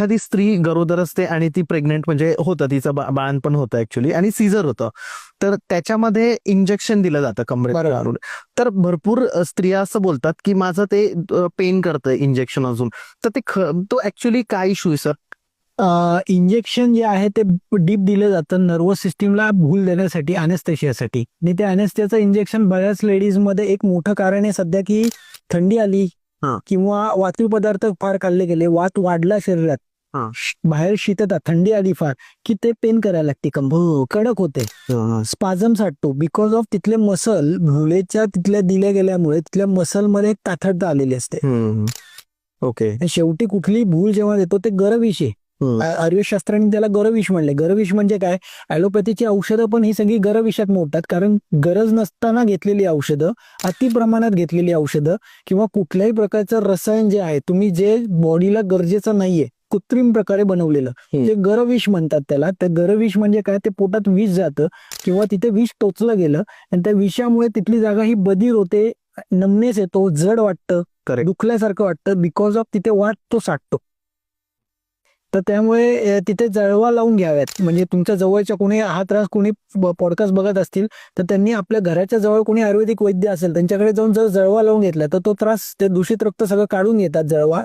एखादी स्त्री गरोदर असते आणि ती प्रेग्नेंट म्हणजे होतं तिचं बाळणपण होतं ऍक्च्युली आणि सीझर होतं, तर त्याच्यामध्ये इंजेक्शन दिलं जातं कमरेत बरोबर. घालून. तर भरपूर स्त्रिया असं बोलतात की माझं ते पेन करतं इंजेक्शन अजून. तर ते तो ऍक्च्युली काय इश्यू आहे सर? इंजेक्शन जे आहे ते डीप दिलं जातं नर्वस सिस्टीमला भूल देण्यासाठी, अनेस्थेशियासाठी. आणि त्या अनेस्थेशियाचं इंजेक्शन बऱ्याच लेडीजमध्ये एक मोठं कारण आहे सध्या की थंडी आली हा. किंवा वातू पदार्थ फार खाल्ले गेले, वात वाढला शरीरात, हा. बाहेर शीतता, थंडी आली फार की ते पेन करायला लागते, कडक होते, स्पाझम साठतो. बिकॉज ऑफ तिथले मसल भुलेच्या तिथल्या दिल्या गेल्यामुळे तिथल्या मसलमध्ये एक ताठरता आलेली असते. ओके. आणि शेवटी कुठली भूल जेव्हा देतो ते गरविष आहे. आयुर्वेदशास्त्राने त्याला गरविष म्हणले. गरविष म्हणजे काय? ॲलोपॅथीची औषधं पण ही सगळी गरविषात मोडतात, कारण गरज नसताना घेतलेली औषधं, अति प्रमाणात घेतलेली औषधं किंवा कुठल्याही प्रकारचं रसायन जे आहे तुम्ही जे बॉडीला गरजेचं नाहीये कृत्रिम प्रकारे बनवलेलं जे गरविष म्हणतात त्याला. त्या गरविष म्हणजे काय? ते पोटात विष जातं किंवा तिथे विष टोचलं गेलं आणि त्या विषामुळे तिथली जागा ही बधीर होते, नमनेस येतो, जड वाटतं, दुखल्यासारखं वाटतं. बिकॉज ऑफ तिथे वात तो साठतो. तर त्यामुळे तिथे जळवा लावून घ्याव्यात. म्हणजे तुमच्या जवळच्या कोणी हा त्रास कोणी पॉडकास्ट बघत असतील तर त्यांनी आपल्या घराच्या जवळ कोणी आयुर्वेदिक वैद्य असेल त्यांच्याकडे जाऊन जर जळवा लावून घेतला तर तो त्रास, ते दूषित रक्त सगळं काढून घेतात जळवा.